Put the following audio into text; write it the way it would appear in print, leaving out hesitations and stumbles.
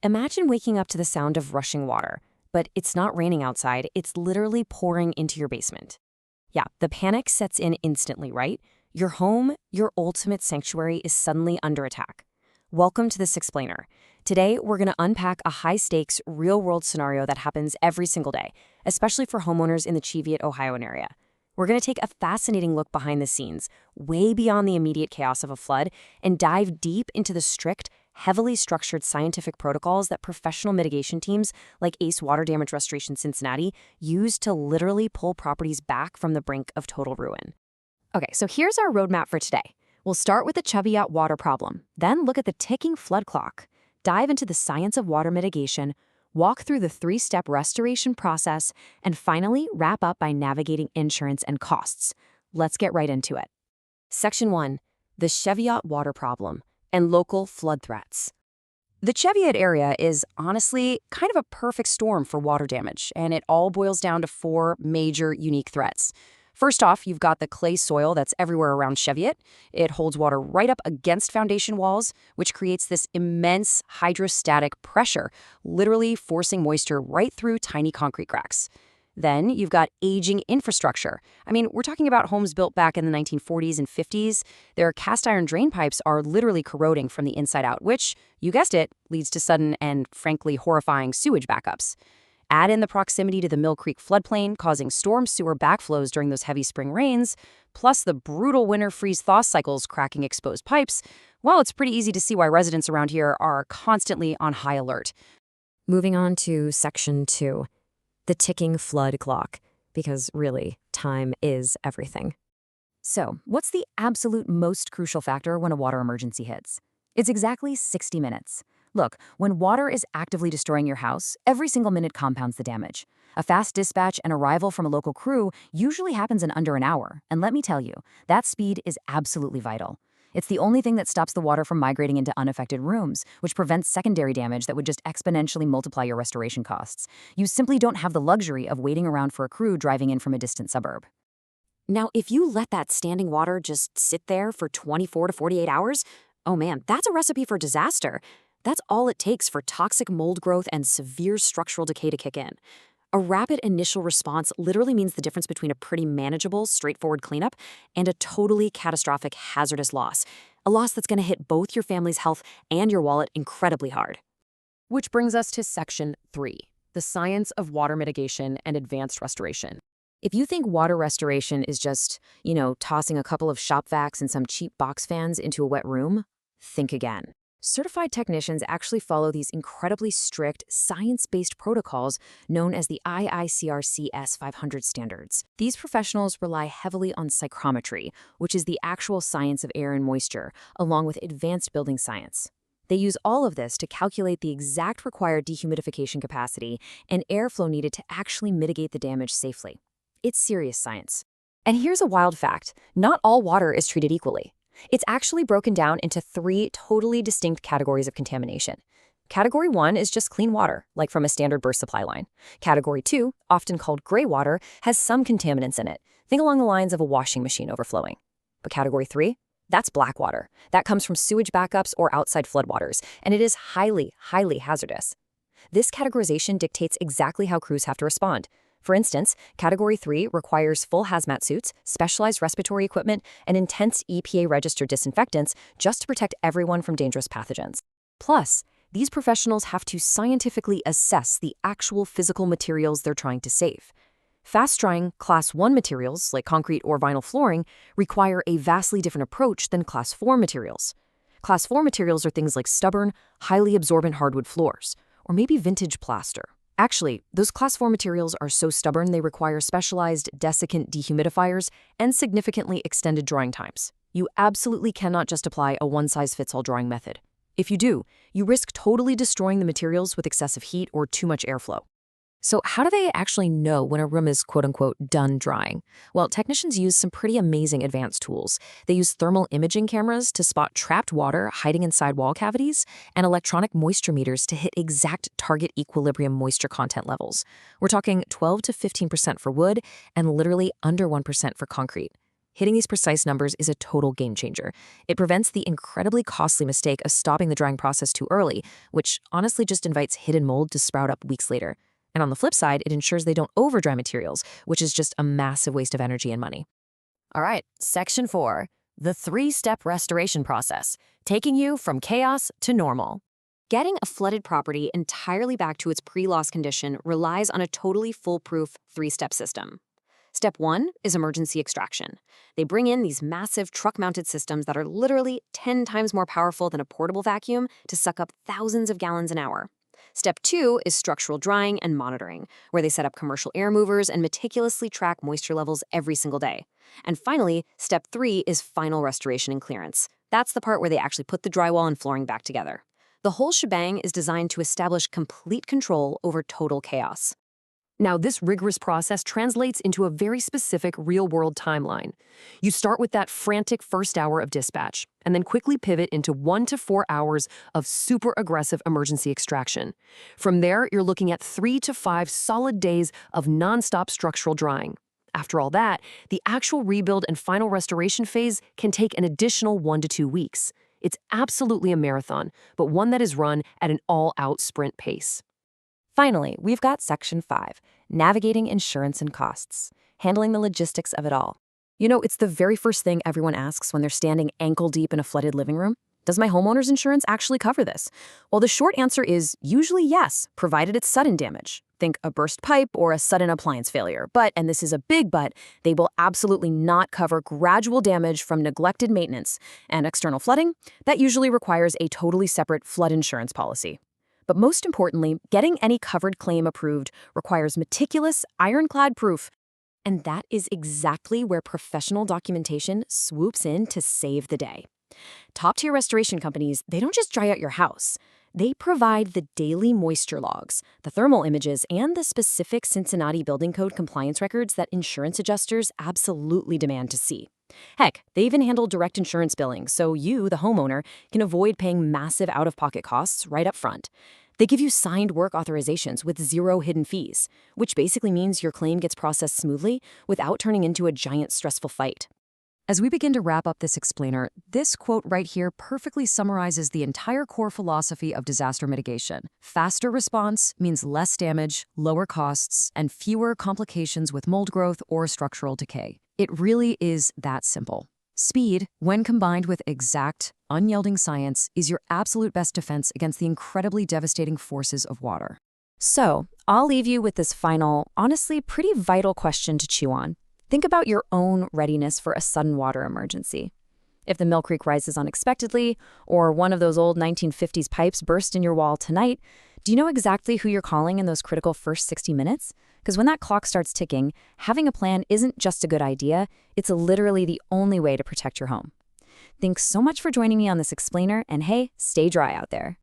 Imagine waking up to the sound of rushing water, but it's not raining outside, it's literally pouring into your basement. Yeah, the panic sets in instantly, right? Your home, your ultimate sanctuary, is suddenly under attack. Welcome to This Explainer. Today, we're going to unpack a high-stakes, real-world scenario that happens every single day, especially for homeowners in the Cheviot, Ohio area. We're going to take a fascinating look behind the scenes, way beyond the immediate chaos of a flood, and dive deep into the strict, heavily structured scientific protocols that professional mitigation teams like ACE Water Damage Restoration Cincinnati use to literally pull properties back from the brink of total ruin. Okay, so here's our roadmap for today. We'll start with the Cheviot water problem, then look at the ticking flood clock, dive into the science of water mitigation, walk through the three-step restoration process, and finally wrap up by navigating insurance and costs. Let's get right into it. Section 1. The Cheviot water problem and local flood threats. The Cheviot area is honestly kind of a perfect storm for water damage, and it all boils down to four major unique threats. First off, you've got the clay soil that's everywhere around Cheviot. It holds water right up against foundation walls, which creates this immense hydrostatic pressure, literally forcing moisture right through tiny concrete cracks. Then you've got aging infrastructure. I mean, we're talking about homes built back in the 1940s and 50s. Their cast iron drain pipes are literally corroding from the inside out, which, you guessed it, leads to sudden and frankly horrifying sewage backups. Add in the proximity to the Mill Creek floodplain, causing storm sewer backflows during those heavy spring rains, plus the brutal winter freeze-thaw cycles cracking exposed pipes. Well, it's pretty easy to see why residents around here are constantly on high alert. Moving on to Section 2. The ticking flood clock, because really, time is everything. So, what's the absolute most crucial factor when a water emergency hits? It's exactly 60 minutes. Look, when water is actively destroying your house, every single minute compounds the damage. A fast dispatch and arrival from a local crew usually happens in under an hour, and let me tell you, that speed is absolutely vital. It's the only thing that stops the water from migrating into unaffected rooms, which prevents secondary damage that would just exponentially multiply your restoration costs. You simply don't have the luxury of waiting around for a crew driving in from a distant suburb. Now, if you let that standing water just sit there for 24 to 48 hours, oh man, that's a recipe for disaster. That's all it takes for toxic mold growth and severe structural decay to kick in. A rapid initial response literally means the difference between a pretty manageable, straightforward cleanup and a totally catastrophic, hazardous loss. A loss that's going to hit both your family's health and your wallet incredibly hard. Which brings us to Section 3, the science of water mitigation and advanced restoration. If you think water restoration is just, tossing a couple of shop vacs and some cheap box fans into a wet room, think again. Certified technicians actually follow these incredibly strict, science-based protocols known as the IICRC S500 standards. These professionals rely heavily on psychrometry, which is the actual science of air and moisture, along with advanced building science. They use all of this to calculate the exact required dehumidification capacity and airflow needed to actually mitigate the damage safely. It's serious science. And here's a wild fact: not all water is treated equally. It's actually broken down into three totally distinct categories of contamination. Category 1 is just clean water, like from a standard burst supply line. Category 2, often called gray water, has some contaminants in it. Think along the lines of a washing machine overflowing. But Category 3, that's black water. That comes from sewage backups or outside floodwaters, and it is highly, highly hazardous. This categorization dictates exactly how crews have to respond. For instance, Category 3 requires full hazmat suits, specialized respiratory equipment, and intense EPA-registered disinfectants just to protect everyone from dangerous pathogens. Plus, these professionals have to scientifically assess the actual physical materials they're trying to save. Fast-drying Class 1 materials, like concrete or vinyl flooring, require a vastly different approach than Class 4 materials. Class 4 materials are things like stubborn, highly absorbent hardwood floors, or maybe vintage plaster. Actually, those Class 4 materials are so stubborn they require specialized desiccant dehumidifiers and significantly extended drying times. You absolutely cannot just apply a one-size-fits-all drying method. If you do, you risk totally destroying the materials with excessive heat or too much airflow. So how do they actually know when a room is quote-unquote done drying? Well, technicians use some pretty amazing advanced tools. They use thermal imaging cameras to spot trapped water hiding inside wall cavities and electronic moisture meters to hit exact target equilibrium moisture content levels. We're talking 12 to 15% for wood and literally under 1% for concrete. Hitting these precise numbers is a total game changer. It prevents the incredibly costly mistake of stopping the drying process too early, which honestly just invites hidden mold to sprout up weeks later. And on the flip side, it ensures they don't overdry materials, which is just a massive waste of energy and money. All right, Section 4, the 3-step restoration process, taking you from chaos to normal. Getting a flooded property entirely back to its pre-loss condition relies on a totally foolproof 3-step system. Step 1 is emergency extraction. They bring in these massive truck-mounted systems that are literally 10 times more powerful than a portable vacuum to suck up thousands of gallons an hour. Step 2 is structural drying and monitoring, where they set up commercial air movers and meticulously track moisture levels every single day. And finally, Step 3 is final restoration and clearance. That's the part where they actually put the drywall and flooring back together. The whole shebang is designed to establish complete control over total chaos. Now, this rigorous process translates into a very specific real-world timeline. You start with that frantic first hour of dispatch, and then quickly pivot into 1 to 4 hours of super aggressive emergency extraction. From there, you're looking at 3 to 5 solid days of nonstop structural drying. After all that, the actual rebuild and final restoration phase can take an additional 1 to 2 weeks. It's absolutely a marathon, but one that is run at an all-out sprint pace. Finally, we've got Section 5, navigating insurance and costs, handling the logistics of it all. You know, it's the very first thing everyone asks when they're standing ankle-deep in a flooded living room. Does my homeowner's insurance actually cover this? Well, the short answer is usually yes, provided it's sudden damage. Think a burst pipe or a sudden appliance failure. But, and this is a big but, they will absolutely not cover gradual damage from neglected maintenance. And external flooding? That usually requires a totally separate flood insurance policy. But most importantly, getting any covered claim approved requires meticulous, ironclad proof. And that is exactly where professional documentation swoops in to save the day. Top-tier restoration companies, they don't just dry out your house. They provide the daily moisture logs, the thermal images, and the specific Cincinnati Building Code compliance records that insurance adjusters absolutely demand to see. Heck, they even handle direct insurance billing, so you, the homeowner, can avoid paying massive out-of-pocket costs right up front. They give you signed work authorizations with 0 hidden fees, which basically means your claim gets processed smoothly without turning into a giant stressful fight. As we begin to wrap up this explainer, this quote right here perfectly summarizes the entire core philosophy of disaster mitigation. Faster response means less damage, lower costs, and fewer complications with mold growth or structural decay. It really is that simple. Speed, when combined with exact, unyielding science, is your absolute best defense against the incredibly devastating forces of water. So, I'll leave you with this final, honestly pretty vital question to chew on. Think about your own readiness for a sudden water emergency. If the Mill Creek rises unexpectedly, or one of those old 1950s pipes burst in your wall tonight, do you know exactly who you're calling in those critical first 60 minutes? Because when that clock starts ticking, having a plan isn't just a good idea, it's literally the only way to protect your home. Thanks so much for joining me on this explainer, and hey, stay dry out there.